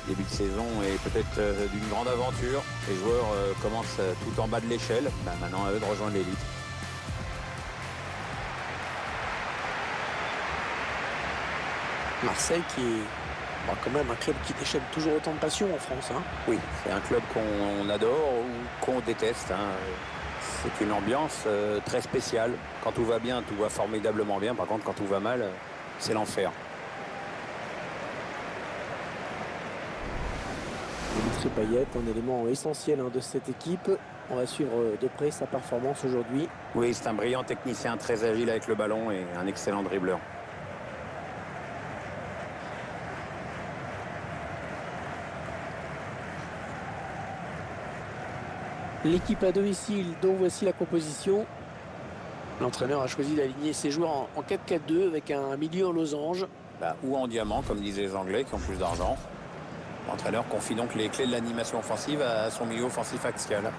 Début de saison est peut-être d'une grande aventure. Les joueurs commencent tout en bas de l'échelle. Maintenant, à eux de rejoindre l'élite. Marseille qui est quand même un club qui déchaîne toujours autant de passion en France. Hein. Oui, c'est un club qu'on adore ou qu'on déteste. C'est une ambiance très spéciale. Quand tout va bien, tout va formidablement bien. Par contre, quand tout va mal, c'est l'enfer. Dimitri Payet, un élément essentiel de cette équipe. On va suivre de près sa performance aujourd'hui. Oui, c'est un brillant technicien, très agile avec le ballon et un excellent dribbleur. L'équipe à domicile, dont voici la composition. L'entraîneur a choisi d'aligner ses joueurs en 4-4-2 avec un milieu en losange. Ou en diamant, comme disaient les Anglais, qui ont plus d'argent. L'entraîneur confie donc les clés de l'animation offensive à son milieu offensif axial.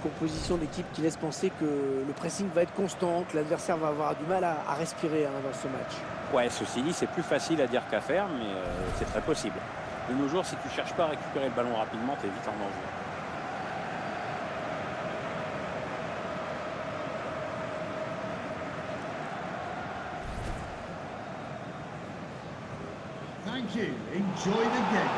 Composition d'équipe qui laisse penser que le pressing va être constant, que l'adversaire va avoir du mal à respirer dans ce match. Ouais, ceci dit, c'est plus facile à dire qu'à faire, mais c'est très possible. De nos jours, si tu ne cherches pas à récupérer le ballon rapidement, tu es vite en danger. Thank you. Enjoy the game.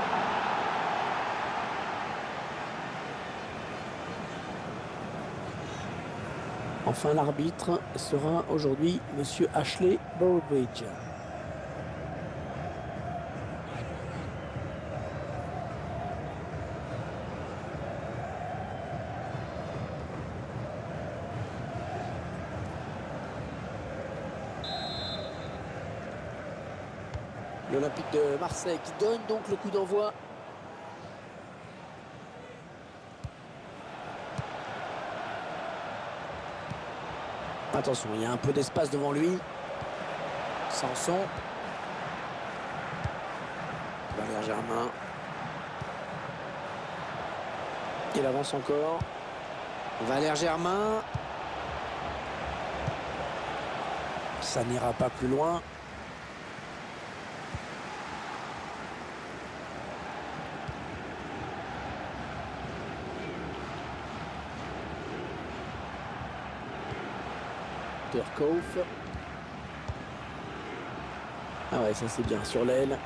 Enfin, l'arbitre sera aujourd'hui Monsieur Ashley Bowbridge. L'Olympique de Marseille qui donne donc le coup d'envoi. Attention, il y a un peu d'espace devant lui. Sanson. Valère Germain. Il avance encore. Valère Germain. Ça n'ira pas plus loin. Kauf. Ah ouais, ça c'est bien sur l'aile.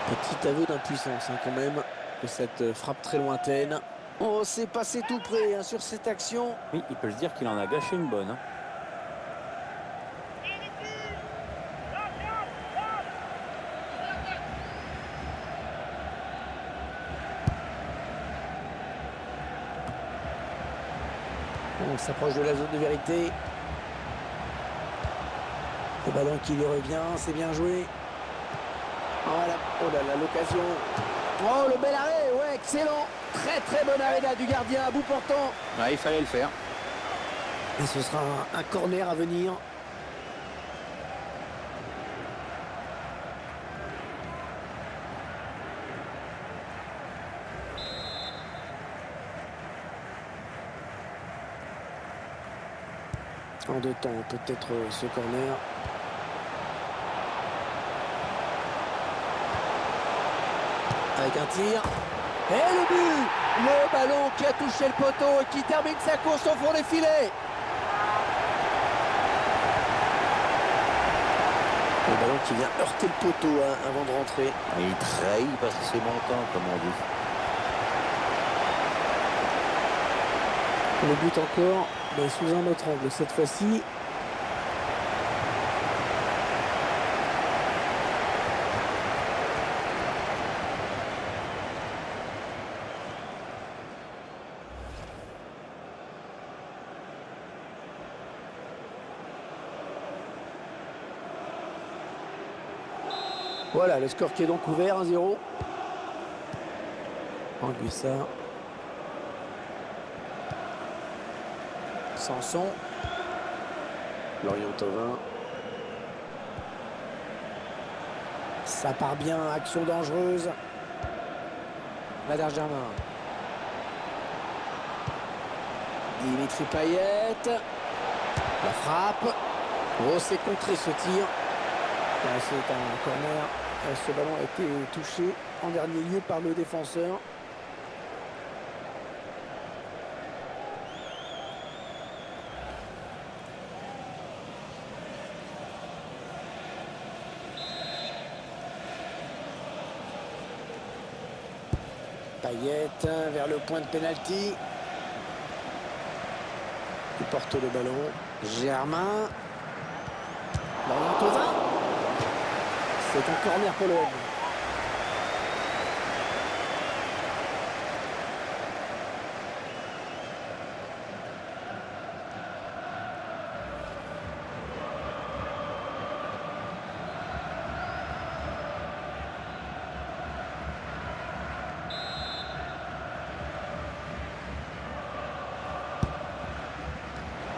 Petit aveu d'impuissance quand même de cette frappe très lointaine. Oh, c'est passé tout près sur cette action. Oui, il peut se dire qu'il en a gâché une bonne. On s'approche de la zone de vérité. Le ballon qui lui revient, c'est bien joué. Voilà. Oh là là, l'occasion. Oh, le bel arrêt, ouais, excellent. Très très bon arrêt là du gardien à bout portant. Ouais, il fallait le faire. Et ce sera un corner à venir. En deux temps, peut-être ce corner. Avec un tir. Et le but! Le ballon qui a touché le poteau et qui termine sa course au fond des filets. Le ballon qui vient heurter le poteau avant de rentrer. Il trahit parce que c'est montant, comme on dit. Le but encore, mais sous un autre angle cette fois-ci. Voilà, le score qui est donc ouvert, 1-0. Anguissa. Sanson. Lorient Thauvin. Ça part bien, action dangereuse. Valère Germain. Dimitri Payet. La frappe. Oh, c'est contré ce tir. C'est un corner. Ce ballon a été touché en dernier lieu par le défenseur. Payet vers le point de pénalty. Il porte le ballon. Germain. Lorient Thauvin. C'est un corner pour l'OM.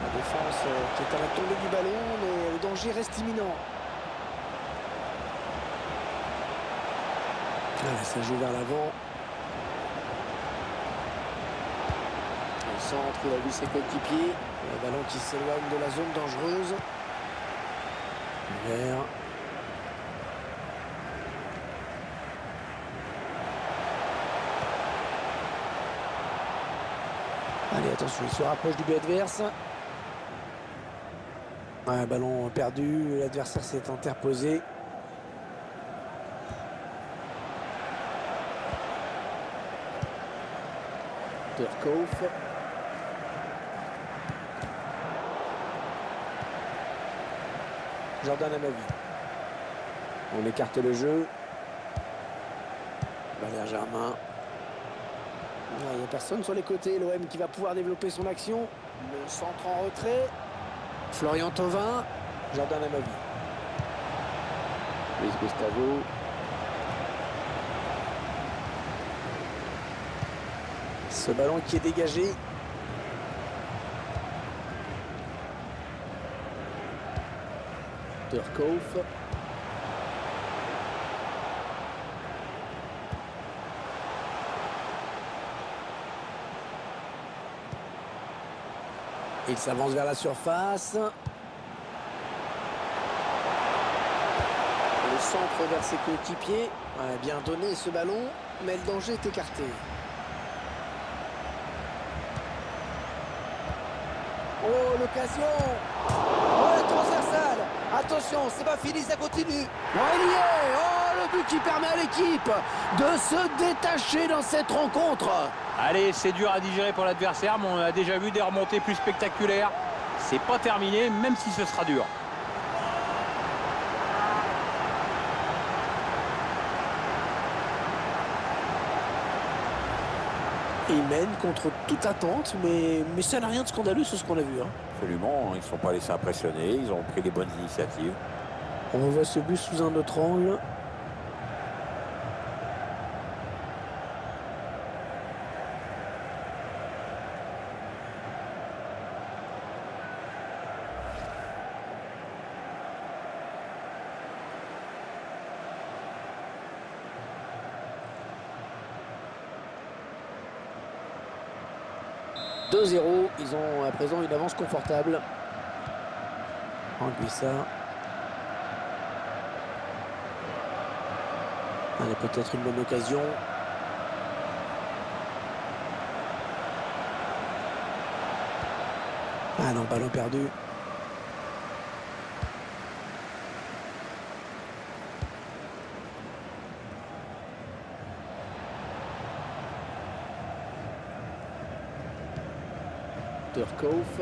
La défense qui est à la tombée du ballon, mais le danger reste imminent. Voilà, ça joue vers l'avant. Le centre, il a vu ses coéquipiers. Le ballon qui s'éloigne de la zone dangereuse. Vert. Allez, attention, il se rapproche du but adverse. Un ballon perdu, l'adversaire s'est interposé. Turcoff. Jordan Amavi. On écarte le jeu. Valère Germain. Il n'y a personne sur les côtés. L'OM qui va pouvoir développer son action. Le centre en retrait. Florian Thauvin. Jordan Amavi. Luis Gustavo. Ce ballon qui est dégagé. Turcoff. Il s'avance vers la surface. Le centre vers ses coéquipiers. Bien donné ce ballon, mais le danger est écarté. Oh, l'occasion! Oh, la transversale! Attention, c'est pas fini, ça continue. Oh, il y est! Oh, le but qui permet à l'équipe de se détacher dans cette rencontre. Allez, c'est dur à digérer pour l'adversaire, mais on a déjà vu des remontées plus spectaculaires. C'est pas terminé, même si ce sera dur. Il mène contre toute attente, mais ça n'a rien de scandaleux sur ce qu'on a vu. Absolument, ils ne sont pas laissés impressionner, ils ont pris les bonnes initiatives. On revoit ce but sous un autre angle. « 2-0, ils ont à présent une avance confortable. Anguissa. Allez, peut-être une bonne occasion. Ah non, ballon perdu. Turcoff.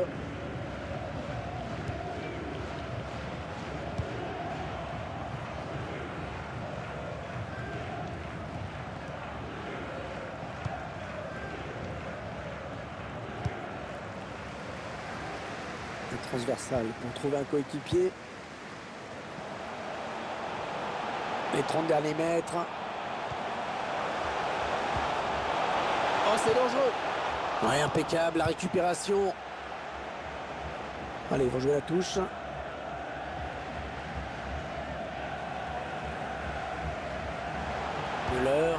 Un transversal pour trouver un coéquipier. Les 30 derniers mètres. Oh, c'est dangereux. Ouais, impeccable, la récupération. Allez, ils vont jouer la touche. Müller.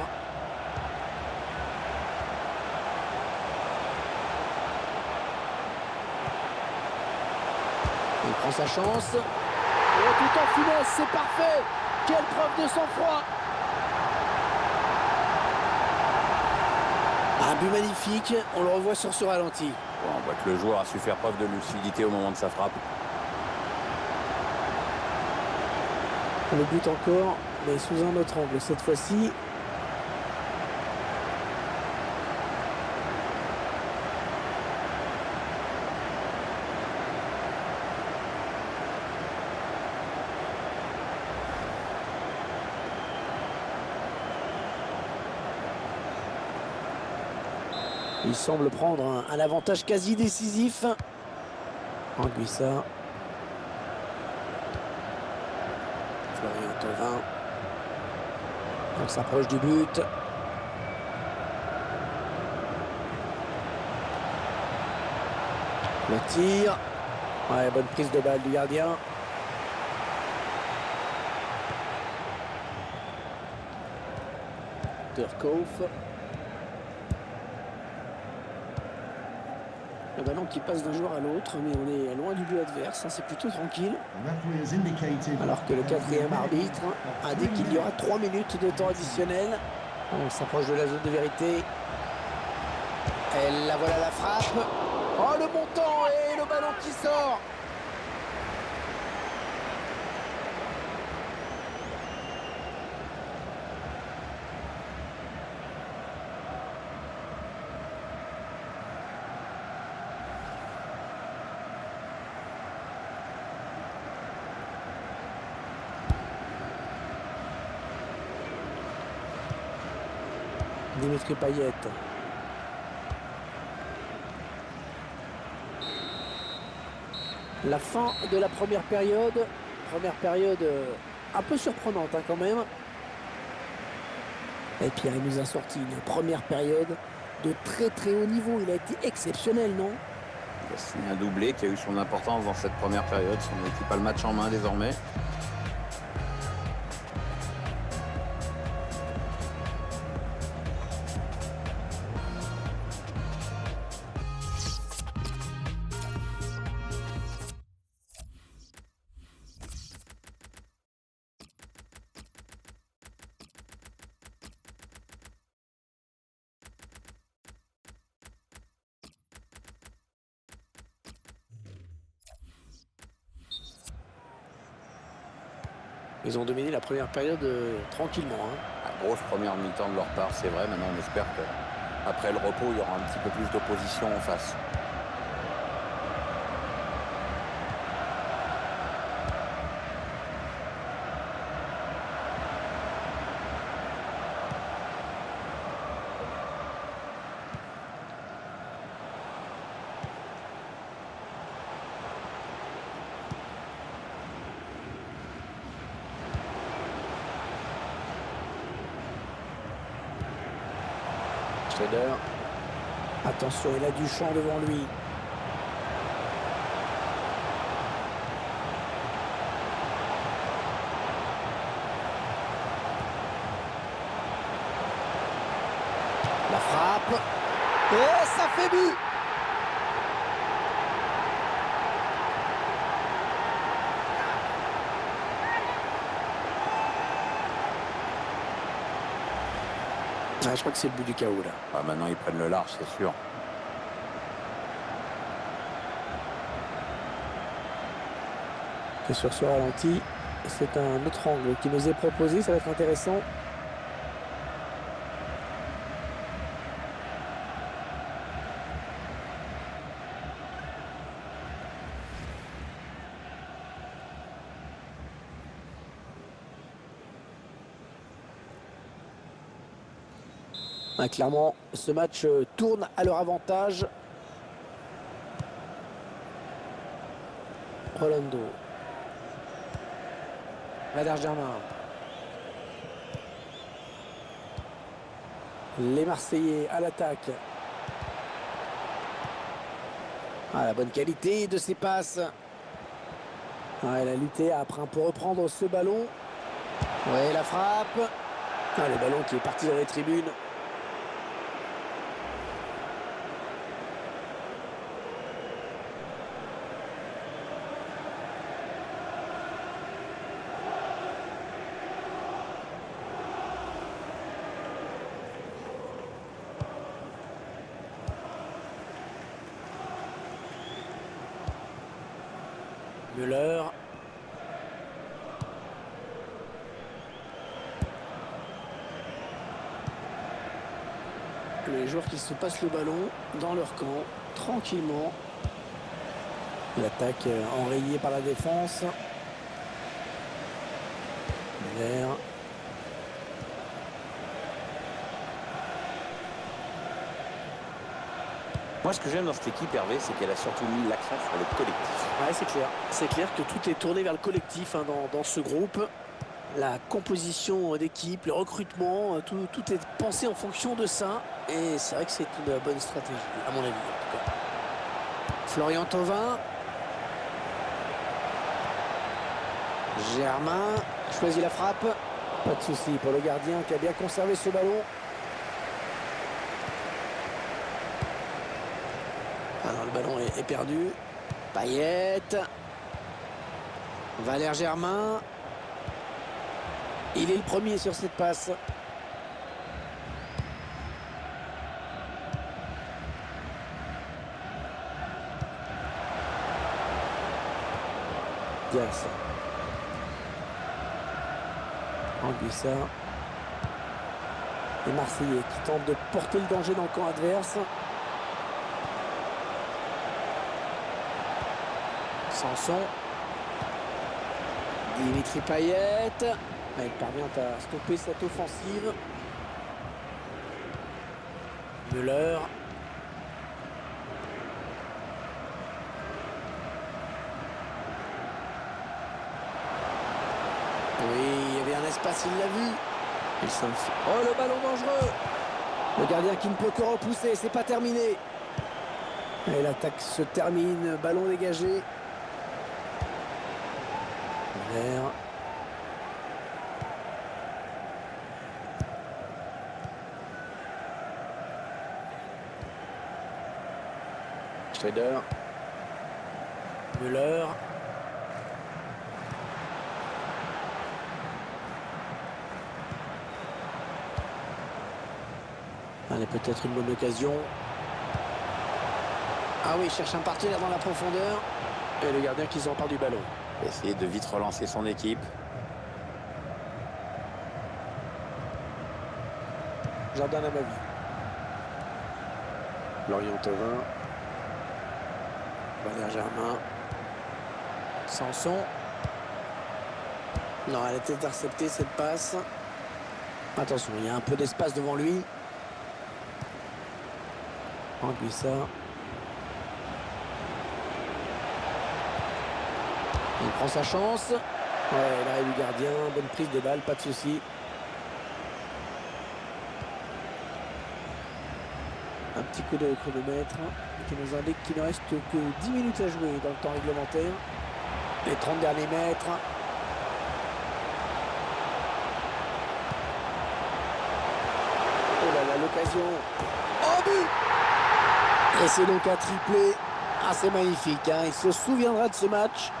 Il prend sa chance. Et tout en finesse, c'est parfait. Quelle preuve de sang-froid. Un but magnifique, on le revoit sur ce ralenti. Bon, on voit que le joueur a su faire preuve de lucidité au moment de sa frappe. Le but encore, mais sous un autre angle cette fois-ci. Il semble prendre un avantage quasi décisif. Anguissa. Florian Thauvin. On s'approche du but. Le tir. Ouais, bonne prise de balle du gardien. Turkov. Le ballon qui passe d'un joueur à l'autre, mais on est loin du but adverse, hein, c'est plutôt tranquille. Alors que le quatrième arbitre a dit qu'il y aura 3 minutes de temps additionnel. On s'approche de la zone de vérité. Et la voilà la frappe. Oh, le montant et le ballon qui sort. Dimitri Payet. La fin de la première période. Première période un peu surprenante hein, quand même. Et Pierre il nous a sorti une première période de très très haut niveau. Il a été exceptionnel, non? Il a signé un doublé qui a eu son importance dans cette première période. Son équipe a le match en main désormais. Ils ont dominé la première période tranquillement. Hein. La grosse première mi-temps de leur part, c'est vrai. Maintenant, on espère qu'après le repos, il y aura un petit peu plus d'opposition en face. Schneider. Attention, il a du champ devant lui. La frappe. Et ça fait but. Ah, je crois que c'est le but du chaos là. Ah, maintenant, ils prennent le large, c'est sûr. Et sur ce ralenti, c'est un autre angle qui nous est proposé. Ça va être intéressant. Ah, clairement, ce match tourne à leur avantage. Rolando. Valère Germain. Les Marseillais à l'attaque. Ah, la bonne qualité de ses passes. Ah, elle a lutté après pour reprendre ce ballon. Ouais, la frappe. Ah, le ballon qui est parti dans les tribunes. Müller. Les joueurs qui se passent le ballon dans leur camp, tranquillement. L'attaque enrayée par la défense. Müller. Moi, ce que j'aime dans cette équipe, Hervé, c'est qu'elle a surtout mis l'accent sur le collectif. Ouais, c'est clair. C'est clair que tout est tourné vers le collectif hein, dans ce groupe. La composition d'équipe, le recrutement, tout est pensé en fonction de ça. Et c'est vrai que c'est une bonne stratégie, à mon avis en tout cas. Florian Thauvin. Germain choisit la frappe. Pas de souci pour le gardien qui a bien conservé ce ballon. Alors le ballon est perdu. Payet. Valère Germain. Il est le premier sur cette passe. Diaz. Anguissa. Les Marseillais qui tentent de porter le danger dans le camp adverse. Sanson. Dimitri Payet. Il parvient à stopper cette offensive. Müller. Oui, il y avait un espace, il l'a vu. Il s'enfuit. Oh, le ballon dangereux. Le gardien qui ne peut que repousser, c'est pas terminé. Et l'attaque se termine, ballon dégagé. Müller. Schneider. Müller. Allez, peut-être une bonne occasion. Ah oui, il cherche un partenaire dans la profondeur. Et le gardien qui s'empare du ballon. Essayer de vite relancer son équipe. Jardin à ma vie. Florian Thauvin. Valère Germain. Sanson. Non, elle était interceptée cette passe. Attention, il y a un peu d'espace devant lui. Anguissa. Il prend sa chance. Ouais, l'arrêt du gardien, bonne prise de balle, pas de souci. Un petit coup de chronomètre qui nous indique qu'il ne reste que 10 minutes à jouer dans le temps réglementaire. Les 30 derniers mètres. Oh là là, l'occasion. Oh, but! Et c'est donc un triplé. Ah, c'est magnifique, hein. Il se souviendra de ce match.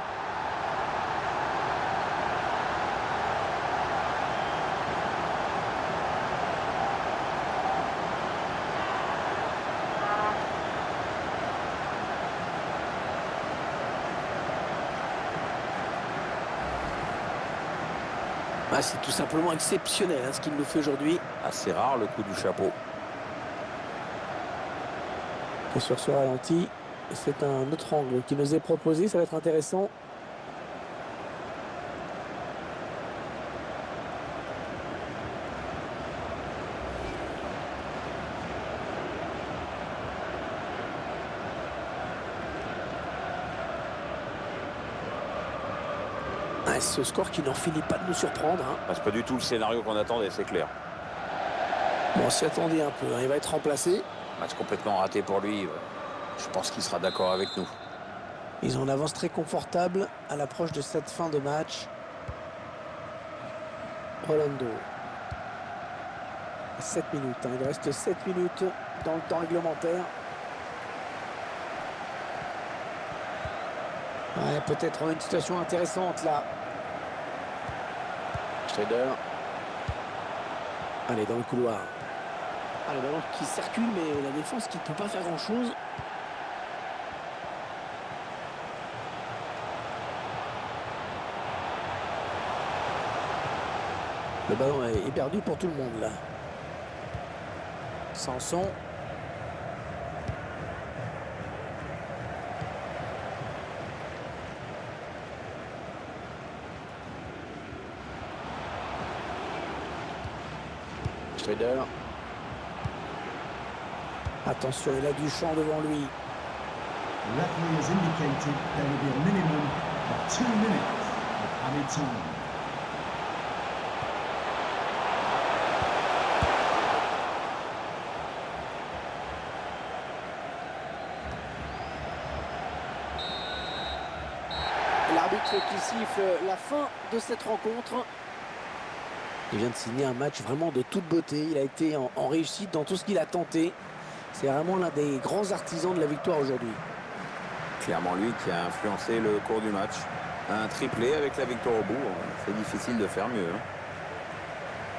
Ah, c'est tout simplement exceptionnel hein, ce qu'il nous fait aujourd'hui. Assez rare le coup du chapeau. Et sur ce ralenti, c'est un autre angle qui nous est proposé, ça va être intéressant. Ah, ce score qui n'en finit pas de nous surprendre. Hein. C'est pas du tout le scénario qu'on attendait, c'est clair. Bon, on s'y attendait un peu, hein. Il va être remplacé. Match complètement raté pour lui. Je pense qu'il sera d'accord avec nous. Ils ont une avance très confortable à l'approche de cette fin de match. Rolando. 7 minutes. Hein. Il reste 7 minutes dans le temps réglementaire. Ouais, peut-être une situation intéressante là. Schneider. Allez, dans le couloir. Ah, le ballon qui circule, mais la défense qui ne peut pas faire grand-chose. Le ballon est perdu pour tout le monde là. Sanson. Schneider. Attention, il a du champ devant lui. The referee has indicated there will be a minimum of 2 minutes of added time. L'arbitre qui siffle la fin de cette rencontre. Il vient de signer un match vraiment de toute beauté. Il a été en réussite dans tout ce qu'il a tenté. C'est vraiment l'un des grands artisans de la victoire aujourd'hui. Clairement lui qui a influencé le cours du match. Un triplé avec la victoire au bout, c'est difficile de faire mieux. Hein.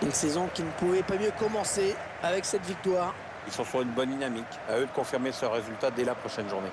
Une saison qui ne pouvait pas mieux commencer avec cette victoire. Ils sont sur une bonne dynamique. À eux de confirmer ce résultat dès la prochaine journée.